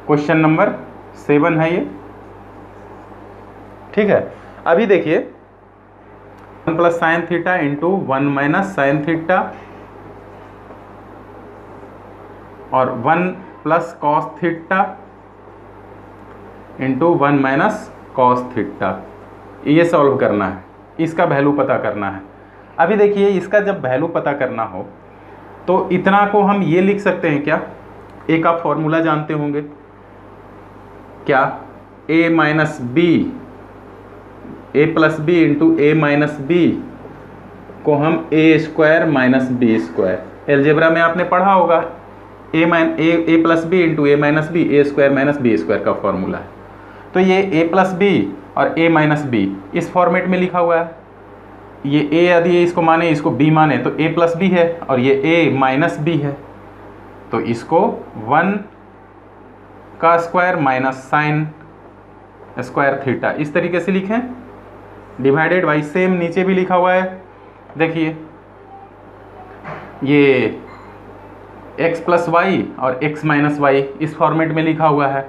Question number 7 है ये, ठीक है। अभी देखिए 1 plus sine theta into 1 minus sine theta और 1 plus cos theta into 1 minus cos theta, ये सॉल्व करना है, इसका वैल्यू पता करना है। अभी देखिए इसका जब वैल्यू पता करना हो तो इतना को हम ये लिख सकते हैं क्या, एक आप फॉर्मूला जानते होंगे क्या, a minus B, A plus B into A minus B को हम A square minus B square, algebra में आपने पढ़ा होगा, A plus B into A minus B, A square minus B square का फॉर्मूला है। तो ये ए प्लस बी और ए माइनस बी इस फॉर्मेट में लिखा हुआ है। ये ए यदि इसको माने, इसको बी माने तो ए प्लस बी है और ये ए माइनस बी है, तो इसको 1 का square minus sine square theta इस तरीके से लिखें, डिवाइडेड बाई सेम नीचे भी लिखा हुआ है, देखिए ये x प्लस वाई और x माइनस वाई इस फॉर्मेट में लिखा हुआ है,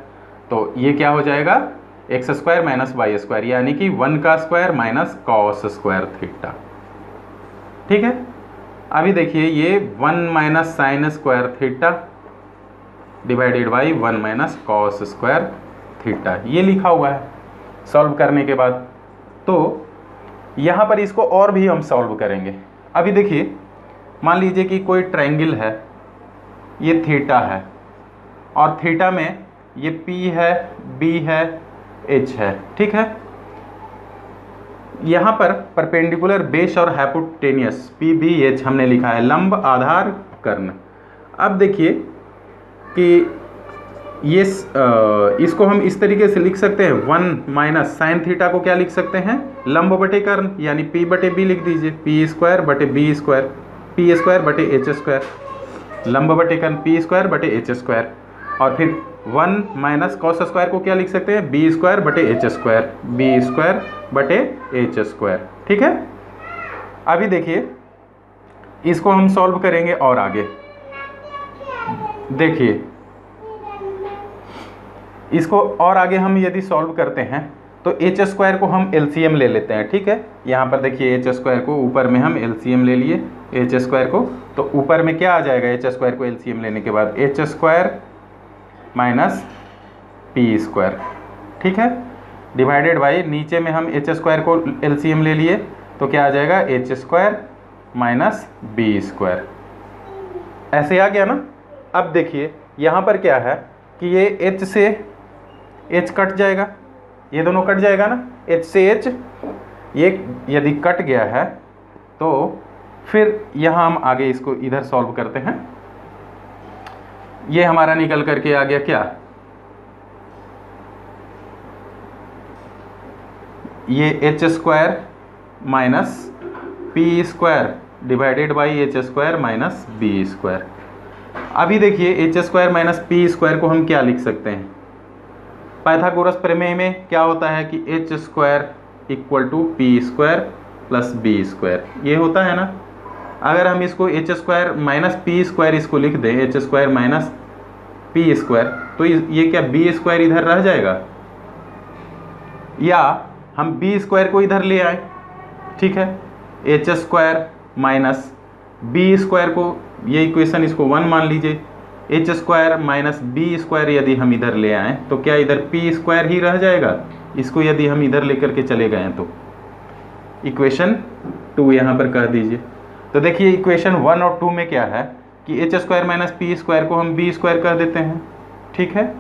तो ये क्या हो जाएगा X square minus Y square, यानी कि 1 का square minus cos square theta, ठीक है। अभी देखिए ये 1 minus sine square theta divided by 1 minus cos square theta, ये लिखा हुआ है सॉल्व करने के बाद। तो यहाँ पर इसको और भी हम सॉल्व करेंगे। अभी देखिए मान लीजिए कि कोई ट्रायंगल है, ये थीटा है और थीटा में ये P है, B है, H है, ठीक है। यहाँ पर परपेंडिकुलर बेस और हाइपोटेनियस PBH हमने लिखा है, लंब आधार कर्ण। अब देखिए कि ये इसको हम इस तरीके से लिख सकते हैं, 1 माइनस साइन थीटा को क्या लिख सकते हैं, लंब बटे कर्ण, यानी P बटे B लिख दीजिए, P स्क्वायर बटे B स्क्वायर, P स्क्वायर बटे H स्क्वायर, लंब बटे कर्ण P स्क्वायर बटे H स्क्वायर, और फिर 1 माइनस कॉस स्क्वायर को क्या लिख सकते हैं, बी स्क्वायर बटे एच स्क्वायर, बी स्क्वायर बटे एच स्क्वायर, ठीक है। अभी देखिए इसको हम सॉल्व करेंगे और आगे देखिए इसको और आगे हम यदि सॉल्व करते हैं तो एच स्क्वायर को हम एलसीएम ले लेते हैं, ठीक है। यहाँ पर देखिए एच स्क्वायर को ऊपर में हम एलसीएम ले लिए एच स्क्वायर को, तो ऊपर में क्या आ जाएगा एच स्क्वायर को एलसीएम लेने के बाद, H square minus P square, ठीक है, डिवाइडेड बाई नीचे में हम एच स्क्वायर को एलसीएम ले लिए तो क्या आ जाएगा H square minus B square, ऐसे आ गया ना। अब देखिए यहाँ पर क्या है कि ये एच से एच कट जाएगा, ये दोनों कट जाएगा ना, एच से एच ये यदि कट गया है तो फिर यहाँ हम आगे इसको इधर सॉल्व करते हैं। ये हमारा निकल करके आ गया क्या, ये H square minus P square divided by H square minus B square. अभी देखिए H square minus P square को हम क्या लिख सकते हैं, पाइथागोरस प्रमेय में क्या होता है कि H square equal to P square plus B square, ये होता है ना। अगर हम इसको H square minus P square इसको लिख दें, H square minus P square, तो ये क्या बी स्क्वायर इधर रह जाएगा, या हम बी स्क्वायर को इधर ले आए, ठीक है, H square minus B square को, ये इक्वेशन इसको 1 मान लीजिए, H square minus B square यदि हम इधर ले आए तो क्या इधर पी स्क्वायर ही रह जाएगा, इसको यदि हम इधर लेकर के चले गए तो इक्वेशन 2 यहाँ पर कह दीजिए। तो देखिए इक्वेशन 1 और 2 में क्या है कि H square minus P square को हम बी स्क्वायर कह देते हैं, ठीक है,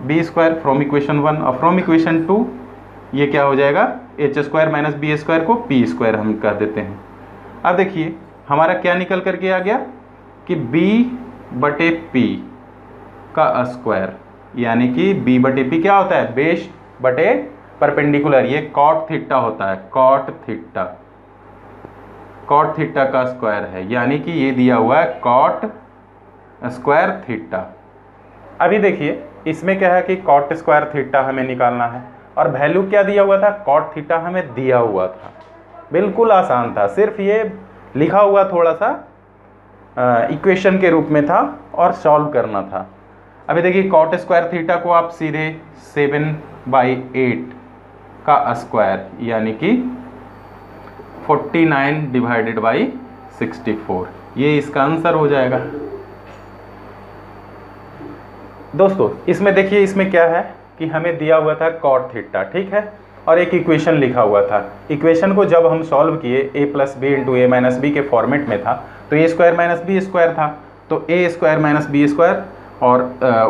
बी स्क्वायर फ्रॉम इक्वेशन 1, और फ्रॉम इक्वेशन 2 ये क्या हो जाएगा H square minus B square को पी स्क्वायर हम कह देते हैं। अब देखिए हमारा क्या निकल करके आ गया कि b बटे p का स्क्वायर, यानी कि b बटे p क्या होता है, बेस बटे परपेंडिकुलर, ये कॉट थीटा होता है, कॉट थीटा का स्क्वायर है, यानी कि ये दिया हुआ है कॉट स्क्वायर थीटा। अभी देखिए इसमें क्या है कि कॉट स्क्वायर थीटा हमें निकालना है और वैल्यू क्या दिया हुआ था, कॉट थीटा हमें दिया हुआ था, बिल्कुल आसान था, सिर्फ ये लिखा हुआ थोड़ा सा इक्वेशन के रूप में था और सॉल्व करना था। अभी देखिए कॉट स्क्वायर थीटा को आप सीधे 7/8 का स्क्वायर यानी कि 49/64, ये इसका आंसर हो जाएगा। दोस्तों इसमें देखिए, इसमें क्या है कि हमें दिया हुआ था कॉट थीटा, ठीक है, और एक इक्वेशन लिखा हुआ था। इक्वेशन को जब हम सॉल्व किए a + b × a - b के फॉर्मेट में था, तो a² - b² था, तो a² - b² और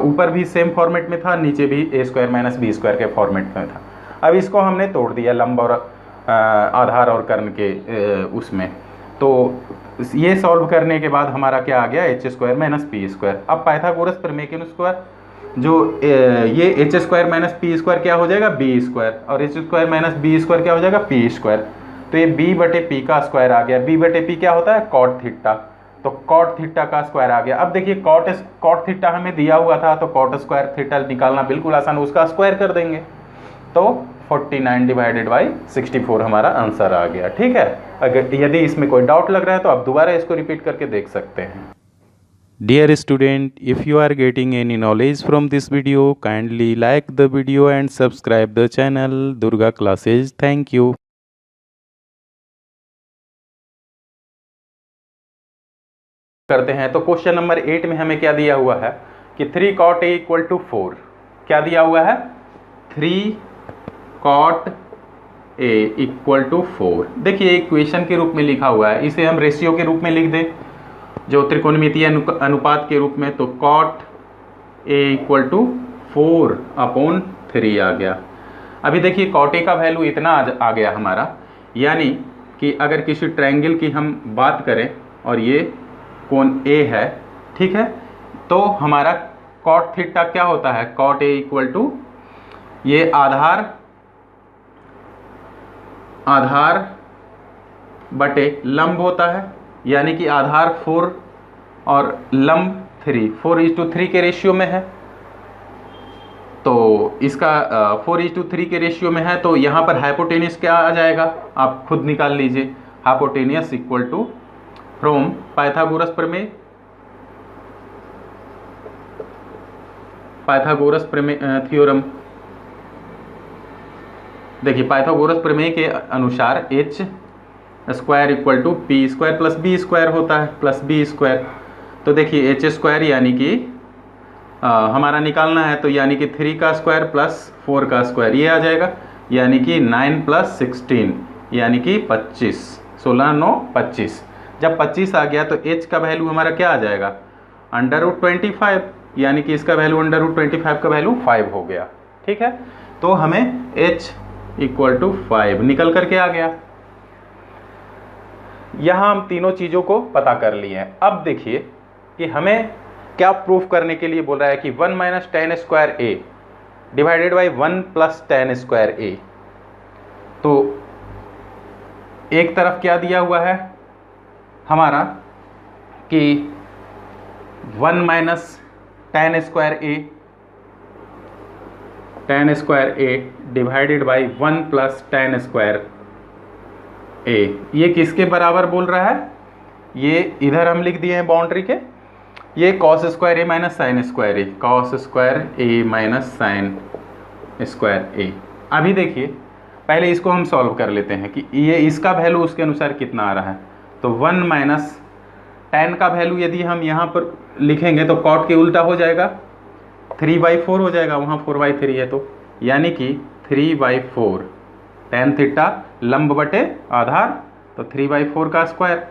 ऊपर भी सेम फॉर्मेट में था, नीचे भी a² - b² के फॉर्मेट में था। अब इसको हमने तोड़ दिया लंब और आधार और कर्ण के उसमें, तो ये सॉल्व करने के बाद हमारा क्या आ गया, h² - p²। अब पाइथागोरस प्रमेय के अनुसार जो ये h² - p² क्या हो जाएगा, b², और h² - b² क्या हो जाएगा, p²। तो ये b/p का स्क्वायर आ गया। b/p क्या होता है, कॉट थीटा, तो कॉट थीटा का स्क्वायर आ गया। अब देखिए कॉट थीटा हमें दिया हुआ था, तो कॉट स्क्वायर थीटा निकालना बिल्कुल आसान, उसका स्क्वायर कर देंगे, तो 49/64 हमारा आंसर आ गया। ठीक है, अगर यदि इसमें कोई डाउट लग रहा है तो आप दोबारा इसको रिपीट करके देख सकते हैं। Dear student, if you are getting any knowledge from this video, kindly like the video and subscribe the channel Durga Classes. Thank you. करते हैं तो क्वेश्चन नंबर 8 में हमें क्या दिया हुआ है कि 3 cot a = 4। क्या दिया हुआ है, 3 cot a = 4। देखिए इक्वेशन के रूप में लिखा हुआ है, इसे हम रेशियो के रूप में लिख दें, जो त्रिकोणमितीय अनुपात के रूप में, तो cot a = 4/3 आ गया। अभी देखिए cot a का वैल्यू इतना आ गया हमारा, यानी कि अगर किसी ट्रायंगल की हम बात करें और ये कोण A है, ठीक है, तो हमारा cot थीटा क्या होता है, cot A = ये आधार बटे लंब होता है, यानी कि आधार 4 और लंब 3, 4:3 के रेशियो में है। तो इसका 4:3 के रेशियो में है, तो यहाँ पर हाइपोटेन्यूस क्या आ जाएगा, आप खुद निकाल लीजिए। हाइपोटेन्यूस = फ्रॉम पाइथागोरस प्रमेय थ्योरम। देखिए पाइथागोरस प्रमेय के अनुसार h² = p² + b² होता है, +b²। तो देखिए h² यानी कि हमारा निकालना है, तो यानी कि 3 का स्क्वायर प्लस 4 का स्क्वायर, ये आ जाएगा, यानी कि 9 + 16 यानी कि 25, 16 9 25। जब 25 आ गया तो h का वैल्यू हमारा क्या आ जाएगा, √25, यानी कि इसका वैल्यू √25 का वैल्यू 5 हो गया। ठीक है, तो हमें h = 5 निकल करके आ गया। यहाँ हम तीनों चीज़ों को पता कर लिए हैं। अब देखिए कि हमें क्या प्रूफ करने के लिए बोल रहा है कि 1 - tan² a / 1 + tan² a। तो एक तरफ क्या दिया हुआ है हमारा कि 1 - tan² a / 1 + tan² a, ये किसके बराबर बोल रहा है, ये इधर हम लिख दिए हैं बाउंड्री के, ये cos² a - sin² a, cos² a - sin² a। अभी देखिए पहले इसको हम सॉल्व कर लेते हैं कि ये इसका वैल्यू उसके अनुसार कितना आ रहा है। तो 1 - tan का वैल्यू यदि हम यहाँ पर लिखेंगे तो cot के उल्टा हो जाएगा, 3/4 हो जाएगा, वहाँ 4/3 है, तो यानी कि 3/4 tan थीटा लंब बटे आधार, तो 3/4 का स्क्वायर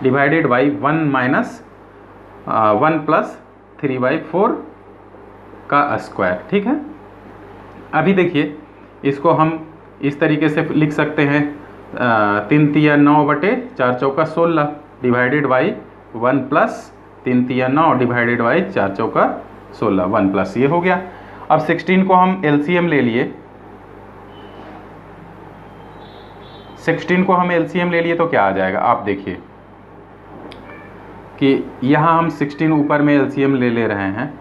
डिवाइडेड बाई 1 + 3/4 का स्क्वायर। ठीक है, अभी देखिए इसको हम इस तरीके से लिख सकते हैं, 3 × 9 बटे 4 × 16 डिवाइडेड बाई 1 + 3 × 9 डिवाइडेड बाई 4 × 16, 1 + ये हो गया। अब 16 को हम LCM ले लिए, 16 को हम LCM ले लिए तो क्या आ जाएगा, आप देखिए कि यहाँ हम 16 ऊपर में LCM ले रहे हैं,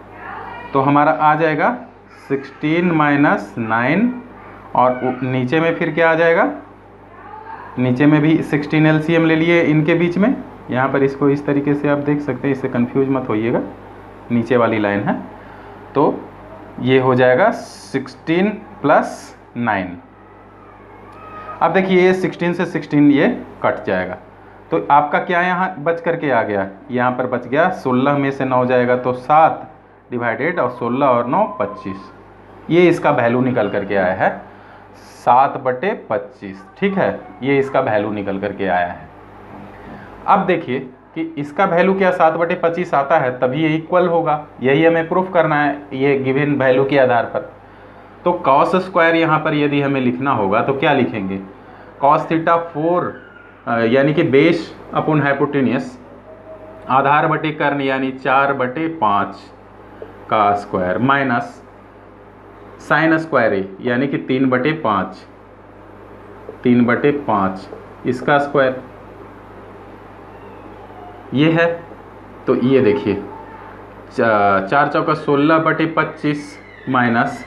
तो हमारा आ जाएगा 16 - 9, और नीचे में फिर क्या आ जाएगा, नीचे में भी 16 LCM ले लिए इनके बीच में। यहाँ पर इसको इस तरीके से आप देख सकते हैं, इससे कंफ्यूज मत होइएगा, नीचे वाली लाइन है। तो ये हो जाएगा 16 प्लस 9। अब देखिए 16 से 16 ये कट जाएगा, तो आपका क्या यहाँ बच करके आ गया, यहाँ पर बच गया 16 में से 9 जाएगा तो 7 डिवाइडेड, और 16 और 9 25। ये इसका वैल्यू निकल करके आया है 7/25। ठीक है, ये इसका वैल्यू निकल करके आया है। अब देखिए कि इसका वैल्यू क्या 7/25 आता है, तभी ये इक्वल होगा। यही हमें प्रूफ करना है ये गिवन वैल्यू के आधार पर। तो कॉस स्क्वायर यहाँ पर यदि हमें लिखना होगा तो क्या लिखेंगे, कॉस थीटा 4 यानी कि बेस अपॉन हाइपोटेन्यूस, आधार बटे कर्ण यानी 4/5 का स्क्वायर, माइनस साइन स्क्वायर ए यानी कि 3/5 इसका स्क्वायर, ये है। तो ये देखिए 4 चौका 16/25 माइनस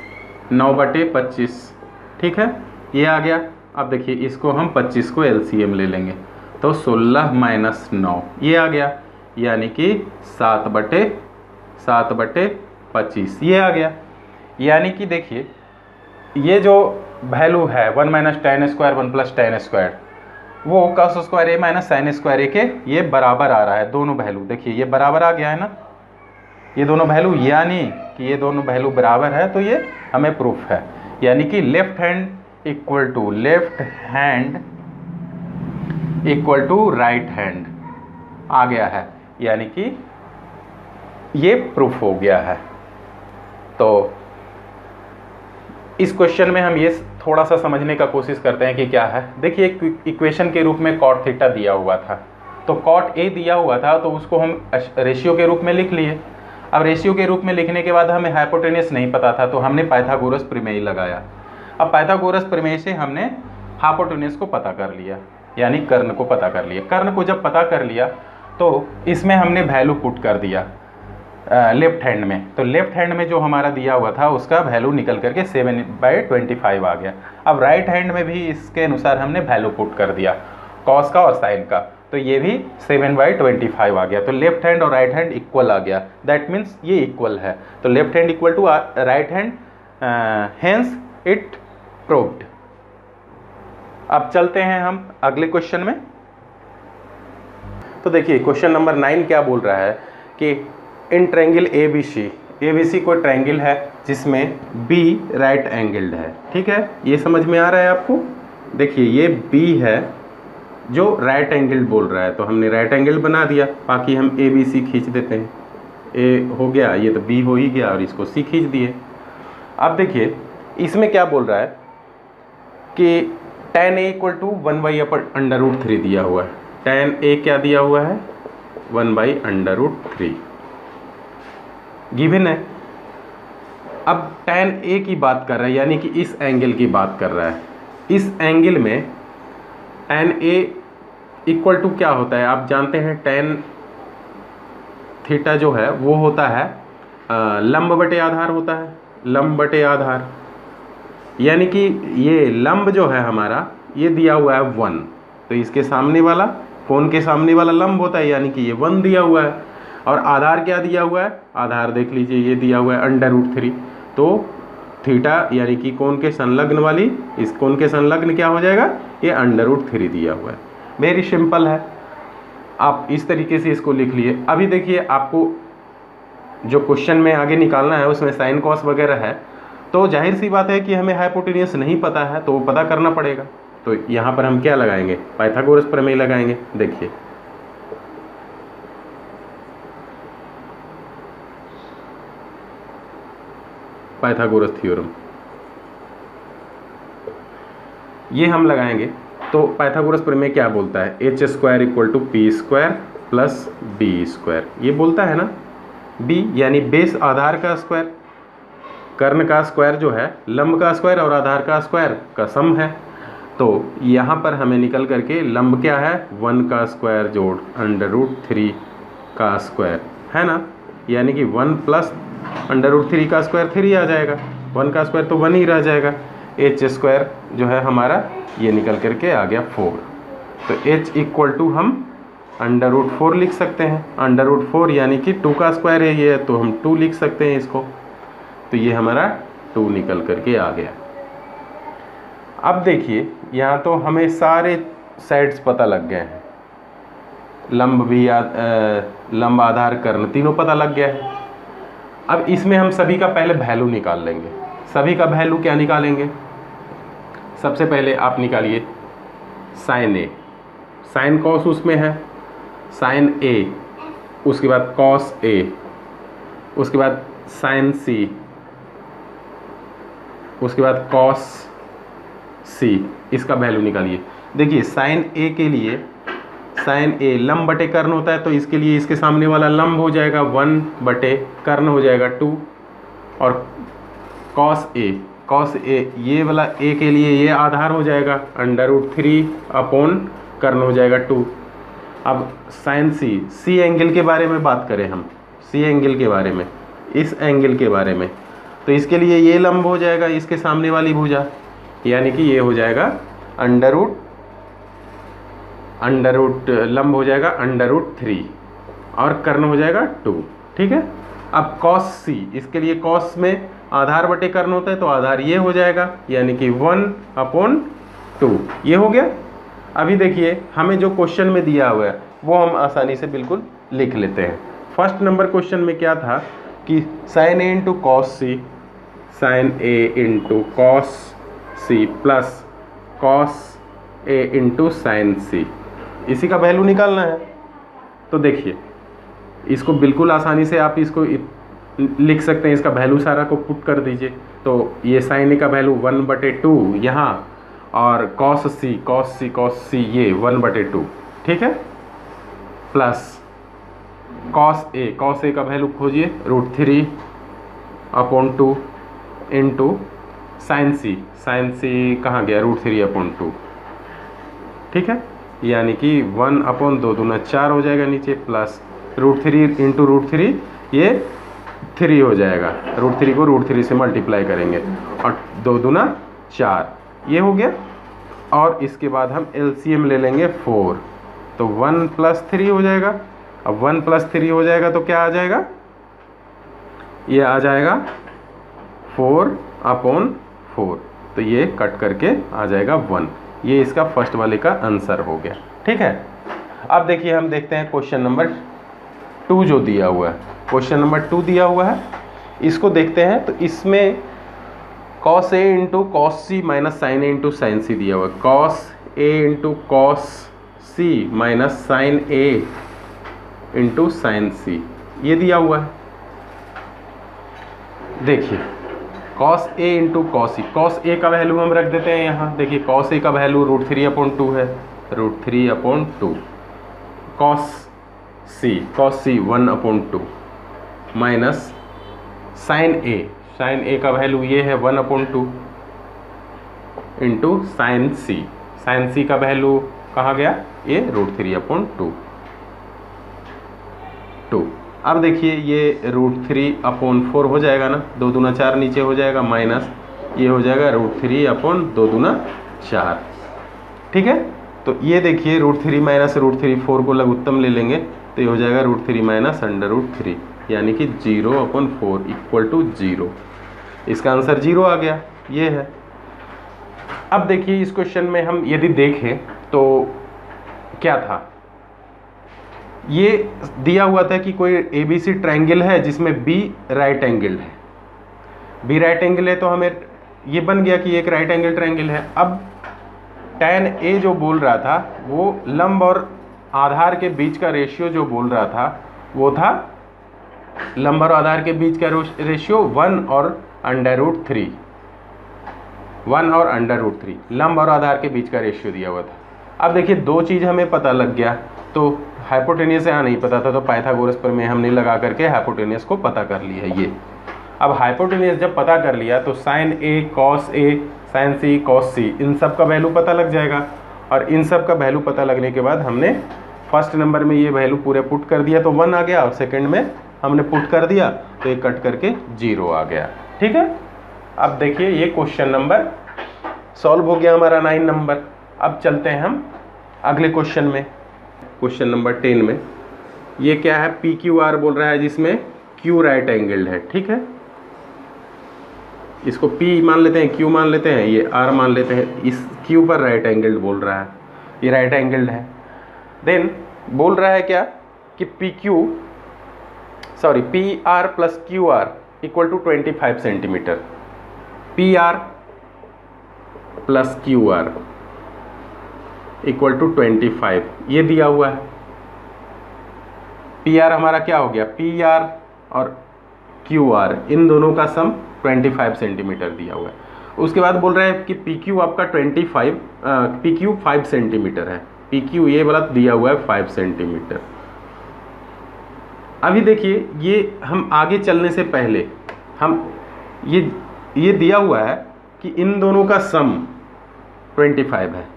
9/25। ठीक है, ये आ गया। अब देखिए इसको हम 25 को एलसीएम ले लेंगे तो 16 माइनस 9 ये आ गया, यानी कि 7/25 ये आ गया। यानी कि देखिए ये जो वैल्यू है 1 minus tan square 1 plus tan square, वो cos स्क्वायर ए माइनस साइन स्क्वायर ए के ये बराबर आ रहा है। दोनों वैल्यू देखिए ये बराबर आ गया है ना, ये दोनों वैल्यू, यानी कि ये दोनों वैल्यू बराबर है, तो ये हमें प्रूफ है। यानी कि left hand equal to right hand आ गया है, यानी कि ये प्रूफ हो गया है। तो इस क्वेश्चन में हम ये थोड़ा सा समझने का कोशिश करते हैं कि क्या है। देखिए एक इक्वेशन के रूप में कॉट थीटा दिया हुआ था, तो कॉट ए दिया हुआ था तो उसको हम रेशियो के रूप में लिख लिए। अब रेशियो के रूप में लिखने के बाद हमें हाइपोटेन्यूस नहीं पता था, तो हमने पाइथागोरस प्रमेय लगाया। अब पाइथागोरस प्रमेय से हमने हाइपोटेन्यूस को पता कर लिया, यानी कर्ण को पता कर लिया। कर्ण को जब पता कर लिया तो इसमें हमने वैल्यू पुट कर दिया लेफ्ट हैंड में। तो लेफ्ट हैंड में जो हमारा दिया हुआ था उसका वैल्यू निकल करके 7/25 आ गया। अब राइट हैंड में भी इसके अनुसार हमने वैल्यू पुट कर दिया कॉस का और साइन का, तो ये भी 7/25 आ गया। तो लेफ्ट हैंड और राइट हैंड इक्वल आ गया, दैट मीन्स ये इक्वल है। तो left hand equal to right hand, hence it proved. अब चलते हैं हम अगले क्वेश्चन में। तो देखिए क्वेश्चन नंबर 9 क्या बोल रहा है कि इन ट्रायंगल ABC कोई ट्रायंगल है जिसमें B राइट एंगल्ड है। ठीक है, ये समझ में आ रहा है आपको। देखिए ये B है जो राइट एंगल बोल रहा है, तो हमने राइट एंगल बना दिया। बाकी हम ABC खींच देते हैं, A हो गया, ये तो B हो ही गया, और इसको C खींच दिए। अब देखिए इसमें क्या बोल रहा है कि tan A इक्वल टू 1/√3 दिया हुआ है। tan A क्या दिया हुआ है, 1/√3 गिवन है। अब tan A की बात कर रहा है, यानी कि इस एंगल की बात कर रहा है। इस एंगल में tan A इक्वल टू क्या होता है, आप जानते हैं tan थीटा जो है वो होता है लंब बटे आधार होता है, लंब बटे आधार। यानी कि ये लंब जो है हमारा ये दिया हुआ है 1, तो इसके सामने वाला, कोण के सामने वाला लंब होता है, यानी कि ये 1 दिया हुआ है। और आधार क्या दिया हुआ है, आधार देख लीजिए ये दिया हुआ है √3। तो थीटा यानी कि कोण के संलग्न वाली, इस कोण के संलग्न क्या हो जाएगा, ये √3 दिया हुआ है। वेरी सिंपल है, आप इस तरीके से इसको लिख लिए। अभी देखिए आपको जो क्वेश्चन में आगे निकालना है उसमें साइन कॉस वगैरह है, तो जाहिर सी बात है कि हमें हाइपोटेन्यूस नहीं पता है, तो वो पता करना पड़ेगा। तो यहाँ पर हम क्या लगाएंगे, पाइथागोरस प्रमेय लगाएंगे। देखिए पाइथागोरस थ्योरम ये हम लगाएंगे। तो पाइथागोरस प्रमेय क्या बोलता है, h² = p² + b²। ये बोलता है ना, b यानी बेस आधार का स्क्वायर, कर्ण का स्क्वायर जो है लंब का स्क्वायर और आधार का स्क्वायर का सम है। तो यहाँ पर हमें निकल करके लंब क्या है, 1 का स्क्वायर जोड़ √3 का स्क्वायर है ना, यानी कि 1 प्लस √3 का स्क्वायर 3 आ जाएगा, 1 का स्क्वायर तो 1 ही रह जाएगा। h² जो है हमारा ये निकल करके आ गया 4। तो h = हम √4 लिख सकते हैं। √4 यानी कि 2 का स्क्वायर है ये, तो हम 2 लिख सकते हैं इसको। तो ये हमारा 2 निकल करके आ गया। अब देखिए यहाँ तो हमें सारे साइड्स पता लग गए हैं, लंब भी लंब आधार कर्ण तीनों पता लग गया है। अब इसमें हम सभी का पहले वैल्यू निकाल लेंगे। सभी का वैल्यू क्या निकालेंगे? सबसे पहले आप निकालिए साइन ए, साइन कॉस उसमें है, साइन ए, उसके बाद कॉस ए, उसके बाद साइन सी, उसके बाद कॉस सी, इसका वैल्यू निकालिए। देखिए साइन ए के लिए, साइन ए लंब बटे कर्ण होता है, तो इसके लिए इसके सामने वाला लंब हो जाएगा 1 बटे कर्ण हो जाएगा 2, और कॉस ए, कॉस ए ये वाला ए के लिए ये आधार हो जाएगा √3 अपॉन कर्ण हो जाएगा 2। अब साइन सी, सी एंगल के बारे में बात करें हम, सी एंगल के बारे में, इस एंगल के बारे में, तो इसके लिए ये लंब हो जाएगा इसके सामने वाली भुजा, यानी कि ये हो जाएगा अंडर लंब हो जाएगा √3 और कर्ण हो जाएगा 2। ठीक है। अब कॉस सी, इसके लिए कॉस में आधार बटे कर्ण होता है, तो आधार ये हो जाएगा, यानी कि 1/2, ये हो गया। अभी देखिए हमें जो क्वेश्चन में दिया हुआ है वो हम आसानी से बिल्कुल लिख लेते हैं। फर्स्ट नंबर क्वेश्चन में क्या था कि sine A into cos C, sine A into cos C plus cos A into sine C, इसी का वैल्यू निकालना है। तो देखिए इसको बिल्कुल आसानी से आप इसको लिख सकते हैं, इसका वैल्यू सारा को पुट कर दीजिए। तो ये साइन ए का वैल्यू 1/2 यहाँ, और कॉस सी ये 1/2, ठीक है, प्लस कॉस ए का वैल्यू खोजिए √3 अपॉन 2 इंटू साइन सी कहाँ गया, √3/2, ठीक है, यानी कि 1/2 दूना 4 हो जाएगा नीचे, प्लस √3 इंटू √3 ये 3 हो जाएगा, √3 को √3 से मल्टीप्लाई करेंगे और 2 दूना 4, ये हो गया। और इसके बाद हम एलसीएम ले लेंगे 4, तो 1 + 3 हो जाएगा। अब 1 + 3 हो जाएगा तो क्या आ जाएगा, ये आ जाएगा 4/4, तो ये कट करके आ जाएगा 1। ये इसका फर्स्ट वाले का आंसर हो गया। ठीक है। अब देखिए हम देखते हैं क्वेश्चन नंबर 2 जो दिया हुआ है। क्वेश्चन नंबर 2 दिया हुआ है, इसको देखते हैं। तो इसमें cos A into cos C minus sine A into sine C दिया हुआ है। cos A into cos C minus sine A into sine C, ये दिया हुआ है। देखिए cos A into cos C, cos A का वैल्यू हम रख देते हैं यहाँ। देखिए cos A का वैल्यू √3/2 है, √3/2, cos C 1/2 minus sine A का वैल्यू ये है 1/2 इंटू साइन C का वैल्यू कहाँ गया, ये √3/2। अब देखिए ये √3/4 हो जाएगा ना, 2 दूना 4 नीचे हो जाएगा, माइनस ये हो जाएगा √3/2 दूना 4, ठीक है। तो ये देखिए √3 माइनस √3 4 को लघुत्तम ले लेंगे तो ये हो जाएगा √3 माइनस √3, यानी कि 0/4 = 0। इसका आंसर 0 आ गया, ये है। अब देखिए इस क्वेश्चन में हम यदि देखें तो क्या था, ये दिया हुआ था कि कोई ABC ट्रायंगल है जिसमें B राइट एंगल है। B राइट एंगल है तो हमें ये बन गया कि एक राइट एंगल ट्रायंगल है। अब tan A जो बोल रहा था वो लंब और आधार के बीच का रेशियो जो बोल रहा था वो था, लंब और आधार के बीच का रेशियो 1 और √3, 1 और √3 लंब और आधार के बीच का रेशियो दिया हुआ था। अब देखिए दो चीज़ हमें पता लग गया, तो हाइपोटेनियस यहाँ नहीं पता था, तो पाइथागोरस प्रमेय हमने लगा करके हाइपोटेनियस को पता कर लिया है ये। अब हाइपोटेनियस जब पता कर लिया तो sine A cos A sine C cos C इन सब का वैल्यू पता लग जाएगा, और इन सब का वैल्यू पता लगने के बाद हमने फर्स्ट नंबर में ये वैल्यू पूरे पुट कर दिया तो 1 आ गया, और सेकंड में हमने पुट कर दिया तो ये कट करके 0 आ गया। ठीक है। अब देखिए ये क्वेश्चन नंबर सॉल्व हो गया हमारा 9 नंबर। अब चलते हैं हम अगले क्वेश्चन में, क्वेश्चन नंबर 10 में। ये क्या है, PQR बोल रहा है जिसमें Q राइट एंगल है। ठीक है। इसको P मान लेते हैं, Q मान लेते हैं, ये R मान लेते हैं। इस Q पर राइट एंगल्ड बोल रहा है, ये राइट एंगल्ड है। देन बोल रहा है क्या कि PR plus QR equal to 25 centimetre. PR plus QR equal to 25, ये दिया हुआ है। PR हमारा क्या हो गया, PR और QR इन दोनों का सम 25 सेंटीमीटर दिया हुआ है। उसके बाद बोल रहा है कि PQ आपका 5 सेंटीमीटर है। PQ ये वाला दिया हुआ है 5 सेंटीमीटर। अभी देखिए, ये हम आगे चलने से पहले हम ये दिया हुआ है कि इन दोनों का सम 25 है।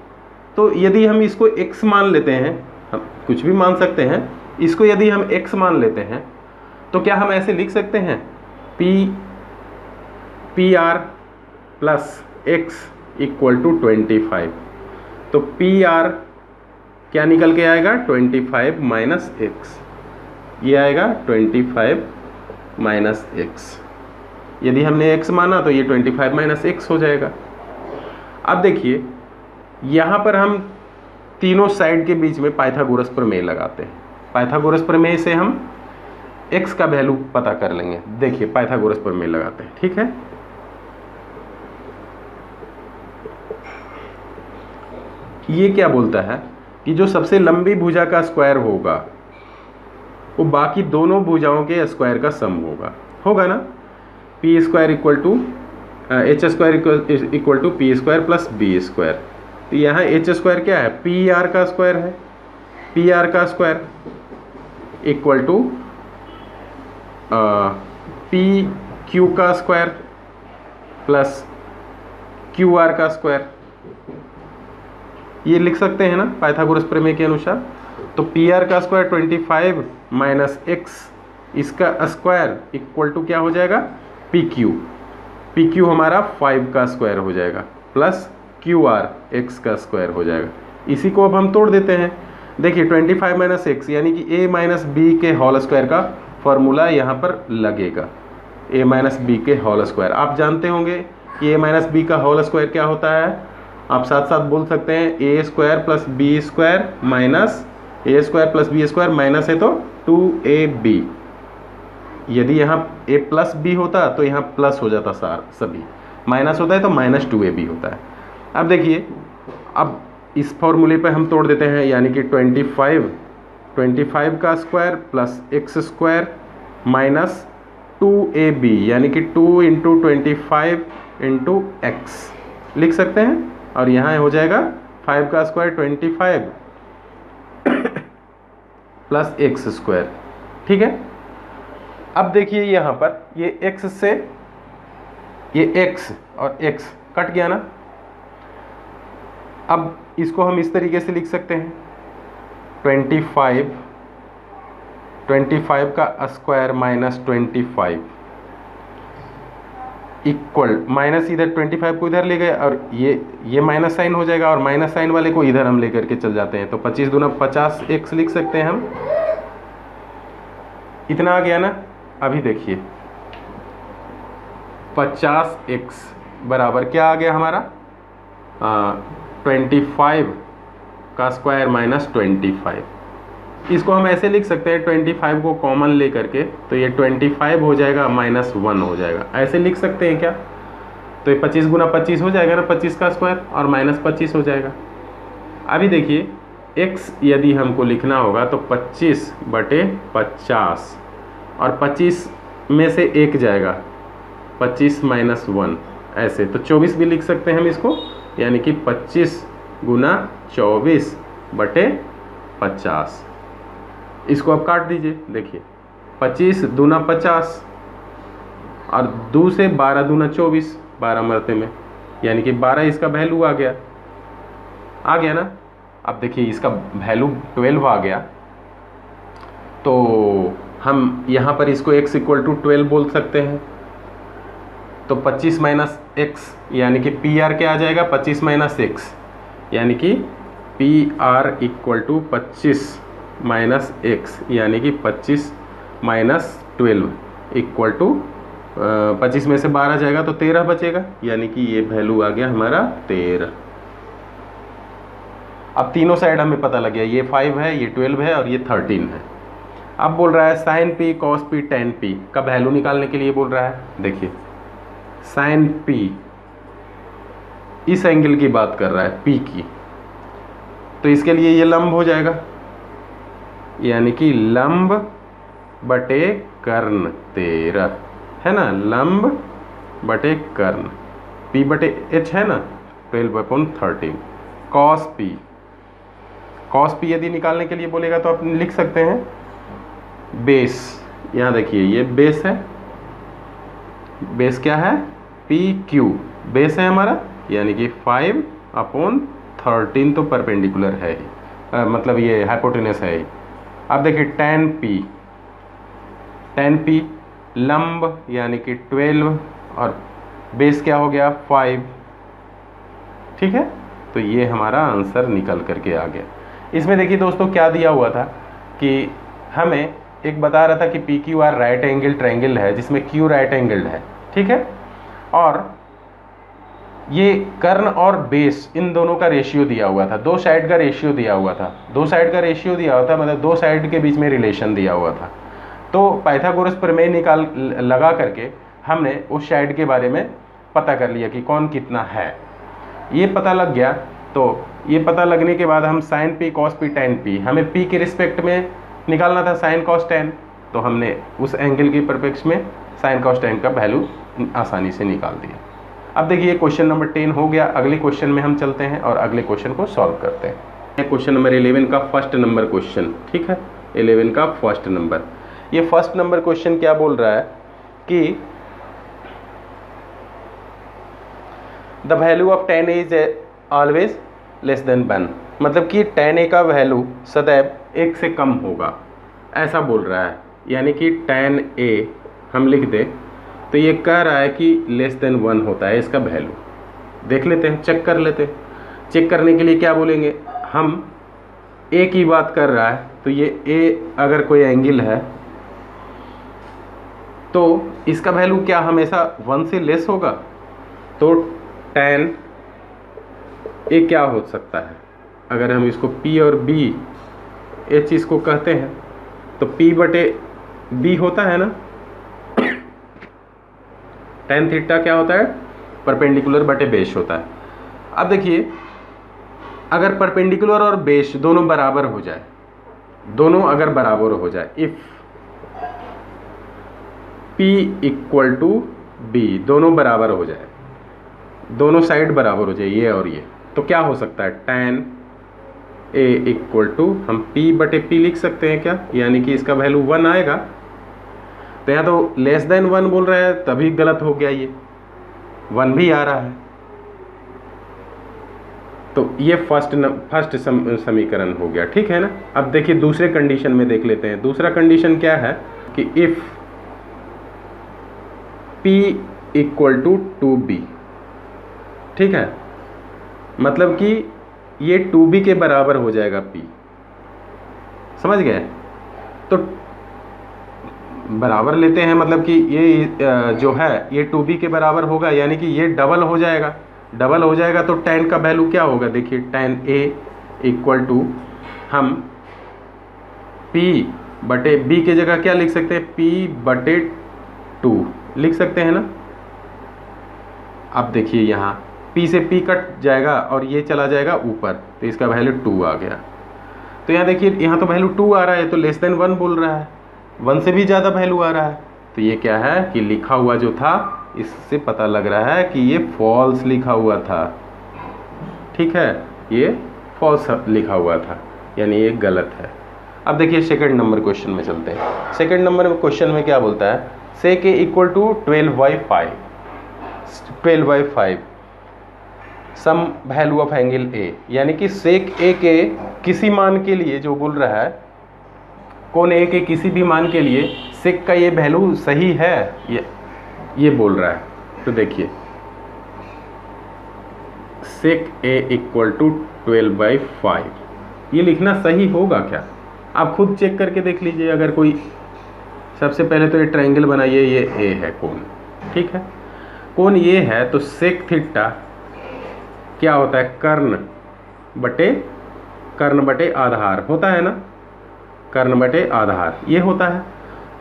तो यदि हम इसको x मान लेते हैं, हम कुछ भी मान सकते हैं, इसको यदि हम x मान लेते हैं तो क्या हम ऐसे लिख सकते हैं PR plus x equal to 25। तो PR क्या निकल के आएगा, 25 माइनस x, ये आएगा 25 माइनस x। यदि हमने x माना तो ये 25 माइनस x हो जाएगा। अब देखिए, यहाँ पर हम तीनों साइड के बीच में पाइथागोरस प्रमेय लगाते हैं। पाइथागोरस प्रमेय से हम x का वैल्यू पता कर लेंगे। देखिए, पाइथागोरस प्रमेय लगाते हैं, ठीक है। ये क्या बोलता है कि जो सबसे लंबी भुजा का स्क्वायर होगा वो बाकी दोनों भुजाओं के स्क्वायर का सम होगा ना। P square equal to H square equal to P square plus B square. तो यहाँ H स्क्वायर क्या है, PR का स्क्वायर है। PR का स्क्वायर इक्वल टू PQ का स्क्वायर प्लस QR का स्क्वायर, ये लिख सकते हैं ना पाइथागोरस प्रमेय के अनुसार। तो PR का स्क्वायर 25 माइनस x, इसका स्क्वायर इक्वल टू क्या हो जाएगा, PQ हमारा 5 का स्क्वायर हो जाएगा प्लस QR x का स्क्वायर हो जाएगा। इसी को अब हम तोड़ देते हैं। देखिए 25 माइनस x यानी कि a माइनस बी के होल स्क्वायर का फॉर्मूला यहाँ पर लगेगा, a माइनस बी के होल स्क्वायर। आप जानते होंगे कि a माइनस बी का होल स्क्वायर क्या होता है। आप साथ साथ बोल सकते हैं a square plus B square minus a square plus B square, minus है तो 2ab। यदि यहाँ a प्लस b होता तो यहाँ प्लस हो जाता सभी, माइनस होता है तो माइनस 2ab होता है। अब देखिए, अब इस फॉर्मूले पे हम तोड़ देते हैं, यानी कि 25 का square plus x square minus 2ab, यानी कि 2 इंटू 25 इंटू एक्स लिख सकते हैं। और यहाँ हो जाएगा 5 का स्क्वायर 25 प्लस एक्स स्क्वायर, ठीक है। अब देखिए यहाँ पर ये x से ये x और x कट गया ना। अब इसको हम इस तरीके से लिख सकते हैं 25 का स्क्वायर माइनस 25 इक्वल, माइनस इधर 25 को इधर ले गए और ये माइनस साइन हो जाएगा और माइनस साइन वाले को इधर हम लेकर के चल जाते हैं। तो 25 दूना 50x लिख सकते हैं हम। इतना आ गया ना। अभी देखिए 50x बराबर क्या आ गया हमारा, 25 का स्क्वायर माइनस 25। इसको हम ऐसे लिख सकते हैं 25 को कॉमन ले करके, तो ये 25 हो जाएगा माइनस 1 हो जाएगा, ऐसे लिख सकते हैं क्या। तो ये 25 गुना 25 हो जाएगा ना, 25 का स्क्वायर और माइनस 25 हो जाएगा। अभी देखिए x यदि हमको लिखना होगा तो 25 बटे 50 और 25 में से 1 जाएगा, 25 माइनस 1 ऐसे, तो 24 भी लिख सकते हैं हम इसको, यानी कि 25 गुना 24 बटे 50। इसको आप काट दीजिए। देखिए 25 दूना 50 और 2 से 12 दूना 24, 12 मरते में, यानी कि 12 इसका वैल्यू आ गया ना। अब देखिए इसका वैल्यू 12 आ गया, तो हम यहाँ पर इसको x इक्वल टू 12 बोल सकते हैं। तो 25 माइनस एक्स यानी कि PR क्या आ जाएगा, 25 माइनस एक्स, यानी कि PR equal to 25 minus X, यानी कि 25 माइनस 12 इक्वल टू 25 में से 12 जाएगा तो 13 बचेगा, यानी कि ये वैल्यू आ गया हमारा 13। अब तीनों साइड हमें पता लग गया, ये 5 है, ये 12 है और ये 13 है। अब बोल रहा है sine P cos P tan P का वैल्यू निकालने के लिए बोल रहा है। देखिए साइन पी इस एंगल की बात कर रहा है, पी की, तो इसके लिए ये लंब हो जाएगा, यानी कि लंब बटे कर्ण 13 है ना, लंब बटे कर्ण, पी बटे एच है ना, 12/13। कॉस पी यदि निकालने के लिए बोलेगा तो आप लिख सकते हैं बेस, यहाँ देखिए ये बेस है, बेस क्या है, पी क्यू बेस है हमारा, यानी कि 5/13 तो परपेंडिकुलर है ही, मतलब ये हाइपोटेनस है ही। अब देखिए टेन पी लंब यानी कि 12 और बेस क्या हो गया 5, ठीक है। तो ये हमारा आंसर निकल करके आ गया। इसमें देखिए दोस्तों क्या दिया हुआ था कि हमें एक बता रहा था कि P Q R right angle triangle है जिसमें क्यू राइट एंगल्ड है, ठीक है, और ये कर्ण और बेस इन दोनों का रेशियो दिया हुआ था, दो साइड का रेशियो दिया हुआ था, दो साइड का रेशियो दिया हुआ था, मतलब दो साइड के बीच में रिलेशन दिया हुआ था। तो पाइथागोरस प्रमेय लगा करके हमने उस साइड के बारे में पता कर लिया कि कौन कितना है, ये पता लग गया। तो ये पता लगने के बाद हम sine P cos P tan P, हमें पी के रिस्पेक्ट में निकालना था साइन कॉस टेन, तो हमने उस एंगल के परपेक्स में साइन कॉस टेन का वैल्यू आसानी से निकाल दिया। अब देखिए क्वेश्चन नंबर 10 हो गया। अगले क्वेश्चन में हम चलते हैं और अगले क्वेश्चन को सॉल्व करते हैं। क्वेश्चन नंबर 11 का फर्स्ट नंबर क्वेश्चन, ठीक है, 11 का फर्स्ट नंबर। ये फर्स्ट नंबर क्वेश्चन क्या बोल रहा है कि the value of tan A is always less than 1, मतलब कि tan A का वैल्यू सदैव 1 से कम होगा, ऐसा बोल रहा है। यानी कि tan A हम लिख दें तो ये कह रहा है कि लेस देन 1 होता है इसका वैल्यू। देख लेते हैं, चेक कर लेते हैं। चेक करने के लिए क्या बोलेंगे, हम A की बात कर रहा है तो ये A अगर कोई एंगल है तो इसका वैल्यू क्या हमेशा 1 से लेस होगा, तो tan A क्या हो सकता है, अगर हम इसको P और B H इसको कहते हैं तो P बटे B होता है ना, tan थीटा क्या होता है, परपेंडिकुलर बटे बेस होता है। अब देखिए अगर परपेंडिकुलर और बेस दोनों बराबर हो जाए, दोनों अगर बराबर हो जाए, if P equal to B, दोनों बराबर हो जाए, दोनों साइड बराबर हो जाए ये और ये, तो क्या हो सकता है, tan A इक्वल टू हम P बटे P लिख सकते हैं क्या, यानी कि इसका वैल्यू 1 आएगा। तो यहाँ तो लेस देन 1 बोल रहा है, तभी गलत हो गया, ये 1 भी आ रहा है। तो ये फर्स्ट समीकरण हो गया, ठीक है ना। अब देखिए दूसरे कंडीशन में देख लेते हैं। दूसरा कंडीशन क्या है कि if P equal to 2B, ठीक है, मतलब कि ये 2B के बराबर हो जाएगा P, समझ गए। तो बराबर लेते हैं, मतलब कि ये जो है ये 2B के बराबर होगा, यानी कि ये डबल हो जाएगा। डबल हो जाएगा तो tan का वैल्यू क्या होगा, देखिए tan A इक्वल टू हम P बटे B की जगह क्या लिख सकते हैं, P बटे 2 लिख सकते हैं ना। अब देखिए यहाँ P से P कट जाएगा और ये चला जाएगा ऊपर, तो इसका वैल्यू 2 आ गया। तो यहाँ देखिए यहाँ तो वैल्यू 2 आ रहा है, तो लेस देन 1 बोल रहा है, 1 से भी ज़्यादा वैल्यू आ रहा है। तो ये क्या है कि लिखा हुआ जो था इससे पता लग रहा है कि ये फॉल्स लिखा हुआ था, ठीक है, ये फॉल्स लिखा हुआ था, यानी ये गलत है। अब देखिए सेकंड नंबर क्वेश्चन में चलते हैं। सेकंड नंबर क्वेश्चन में क्या बोलता है, sec A equal to 12/5, 12/5 some value of angle A, यानी कि sec A के किसी मान के लिए जो बोल रहा है, कोण A के किसी भी मान के लिए sec का ये वैल्यू सही है, ये बोल रहा है। तो देखिए sec A इक्वल टू 12/5, ये लिखना सही होगा क्या, आप खुद चेक करके देख लीजिए। अगर कोई सबसे पहले तो ये ट्रायंगल बनाइए, ये A है कोण, ठीक है। कोण ये है तो सेक थीटा क्या होता है, कर्ण बटे आधार होता है ना, कर्ण बटे आधार ये होता है।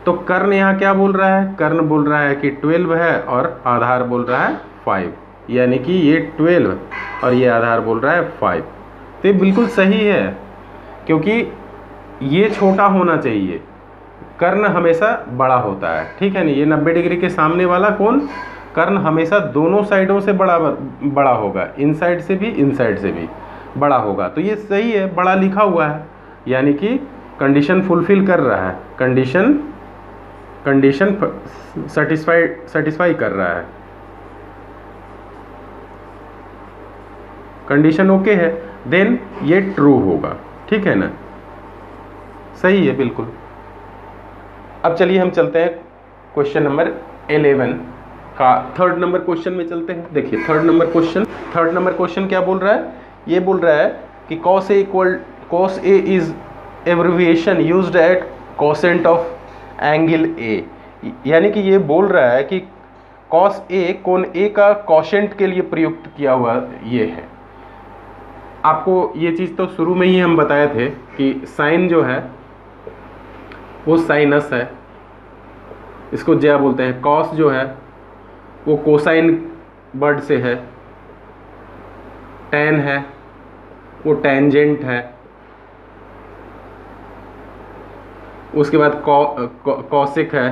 तो कर्ण यहाँ क्या बोल रहा है, कर्ण बोल रहा है कि 12 है और आधार बोल रहा है 5, यानी कि ये 12 और ये आधार बोल रहा है 5। तो ये बिल्कुल सही है, क्योंकि ये छोटा होना चाहिए, कर्ण हमेशा बड़ा होता है, ठीक है ना। ये 90 डिग्री के सामने वाला कोण कर्ण हमेशा दोनों साइडों से बड़ा होगा, इन साइड से भी इन साइड से भी बड़ा होगा। तो ये सही है, बड़ा लिखा हुआ है, यानी कि कंडीशन फुलफिल कर रहा है, कंडीशन सेटिस्फाई कर रहा है, कंडीशन ओके है, देन ये ट्रू होगा, ठीक है ना, सही है बिल्कुल। अब चलिए हम चलते हैं क्वेश्चन नंबर 11 का थर्ड नंबर क्वेश्चन में चलते हैं। देखिए थर्ड नंबर क्वेश्चन क्या बोल रहा है, ये बोल रहा है कि cos A is abbreviation used eight quotient of angle A, यानी कि ये बोल रहा है कि cos A कोण A का कोसेंट के लिए प्रयुक्त किया हुआ ये है। आपको ये चीज़ तो शुरू में ही हम बताए थे कि साइन जो है वो साइनस है, इसको ज्या बोलते हैं। कॉस जो है वो कोसाइन वर्ड से है, टैन है वो टेंजेंट है, उसके बाद कॉसिक है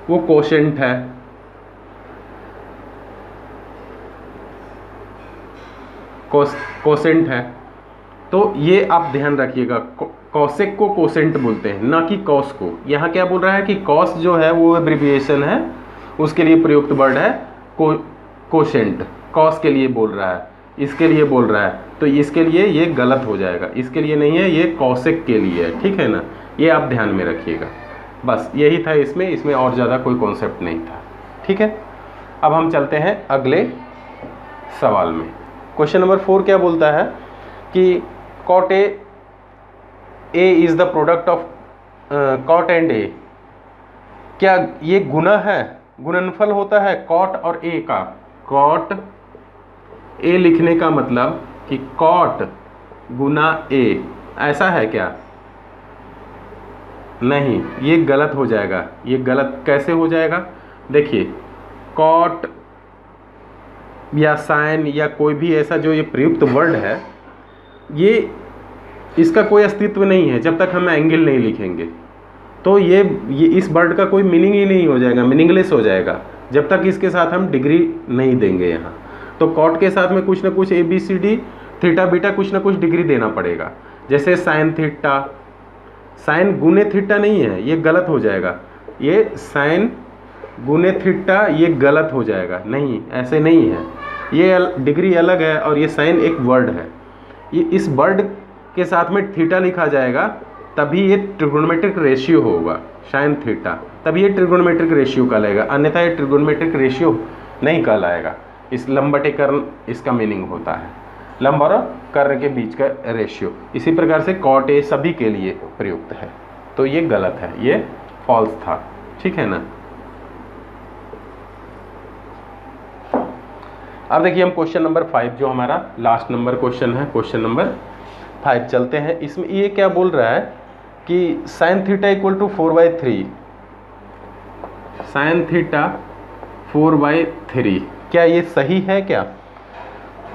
वो कोशेंट है, कोसेंट है। तो ये आप ध्यान रखिएगा, कॉसेक को कोसेंट बोलते हैं, ना कि कॉस को। यहाँ क्या बोल रहा है कि कॉस जो है वो एब्रिविएशन है, उसके लिए प्रयुक्त वर्ड है कोशेंट, कॉस के लिए बोल रहा है, इसके लिए बोल रहा है, तो इसके लिए ये गलत हो जाएगा, इसके लिए नहीं है, ये कॉसेक के लिए है, ठीक है ना। ये आप ध्यान में रखिएगा, बस यही था इसमें और ज़्यादा कोई कॉन्सेप्ट नहीं था, ठीक है। अब हम चलते हैं अगले सवाल में। क्वेश्चन नंबर 4 क्या बोलता है कि cot A is the product of cot and A, क्या ये गुना है, गुणनफल होता है cot और A का। cot A लिखने का मतलब कि cot गुना A, ऐसा है क्या, नहीं, ये गलत हो जाएगा। ये गलत कैसे हो जाएगा, देखिए cot या साइन या कोई भी ऐसा जो ये प्रयुक्त वर्ड है, ये इसका कोई अस्तित्व नहीं है जब तक हम एंगल नहीं लिखेंगे। तो ये इस वर्ड का कोई मीनिंग ही नहीं हो जाएगा, मीनिंगलेस हो जाएगा जब तक इसके साथ हम डिग्री नहीं देंगे यहाँ। तो कॉट के साथ में कुछ ना कुछ ABCD थीटा बीटा कुछ ना कुछ डिग्री देना पड़ेगा, जैसे साइन थीटा, साइन गुने थीटा नहीं है, ये गलत हो जाएगा। ये साइन गुने थीटा ये गलत हो जाएगा, नहीं ऐसे नहीं है, ये डिग्री अलग है और ये साइन एक वर्ड है। ये इस वर्ड के साथ में थीटा लिखा जाएगा तभी ये ट्रिगोनोमेट्रिक रेशियो होगा, साइन थीटा, तभी ये ट्रिगोनोमेट्रिक रेशियो कहलाएगा, अन्यथा ये ट्रिगोनोमेट्रिक रेशियो नहीं कहलाएगा। इस लंब बटे कर्ण इसका मीनिंग होता है, लंब और कर्ण के बीच का रेशियो। इसी प्रकार से कॉट ए सभी के लिए प्रयुक्त है, तो ये गलत है, ये फॉल्स था, ठीक है ना। अब देखिए हम क्वेश्चन नंबर 5 जो हमारा लास्ट नंबर क्वेश्चन है, क्वेश्चन नंबर 5 चलते हैं। इसमें ये क्या बोल रहा है कि sine theta equal to 4/3, sine theta 4/3, क्या ये सही है क्या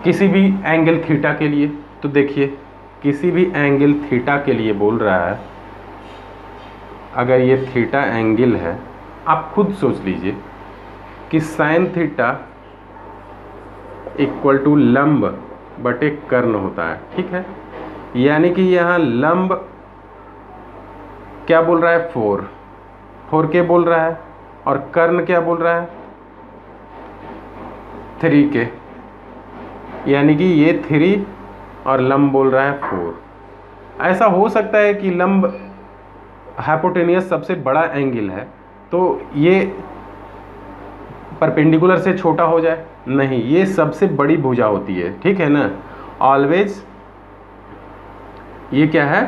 किसी भी एंगल थीटा के लिए। तो देखिए किसी भी एंगल थीटा के लिए बोल रहा है, अगर ये थीटा एंगल है, आप खुद सोच लीजिए कि साइन थीटा इक्वल टू लंब बटे कर्ण होता है, ठीक है। यानी कि यहाँ लंब क्या बोल रहा है 4 के बोल रहा है, और कर्ण क्या बोल रहा है 3 के, यानी कि ये 3 और लंब बोल रहा है 4। ऐसा हो सकता है कि लंब हाइपोटेनियस सबसे बड़ा एंगल है तो ये परपेंडिकुलर से छोटा हो जाए, नहीं, ये सबसे बड़ी भुजा होती है, ठीक है ना। ऑलवेज ये क्या है,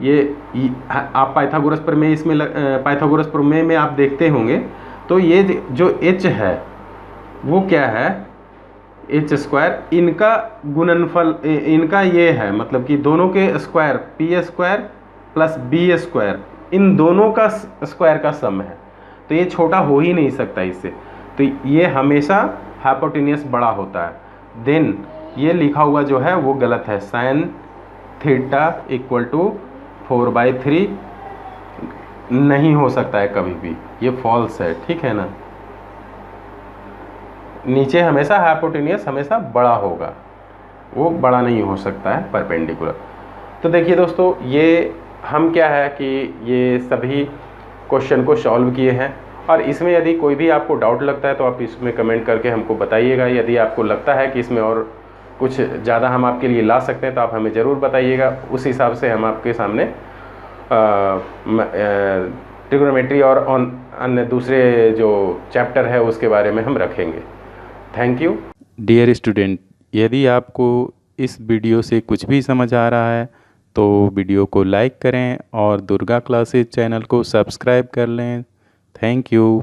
ये आप पाइथागोरस प्रमेय, इसमें पाइथागोरस प्रमेय में आप देखते होंगे तो ये जो h है वो क्या है, एच स्क्वायर, इनका गुणनफल, इनका ये है, मतलब कि दोनों के square P square plus B square, इन दोनों का स्क्वायर का सम है। तो ये छोटा हो ही नहीं सकता इससे, तो ये हमेशा हाइपोटेन्यूस बड़ा होता है। देन ये लिखा हुआ जो है वो गलत है, साइन थीटा इक्वल टू 4/3 नहीं हो सकता है कभी भी, ये फॉल्स है, ठीक है ना। नीचे हमेशा हाइपोटेन्यूस हमेशा बड़ा होगा, वो बड़ा नहीं हो सकता है परपेंडिकुलर। तो देखिए दोस्तों, ये हम क्या है कि ये सभी क्वेश्चन को सॉल्व किए हैं, और इसमें यदि कोई भी आपको डाउट लगता है तो आप इसमें कमेंट करके हमको बताइएगा। यदि आपको लगता है कि इसमें और कुछ ज़्यादा हम आपके लिए ला सकते हैं तो आप हमें ज़रूर बताइएगा, उस हिसाब से हम आपके सामने ट्रिग्नोमेट्री और अन्य दूसरे जो चैप्टर है उसके बारे में हम रखेंगे। Thank you. डियर स्टूडेंट, यदि आपको इस वीडियो से कुछ भी समझ आ रहा है तो वीडियो को लाइक करें और दुर्गा क्लासेज चैनल को सब्सक्राइब कर लें। Thank you.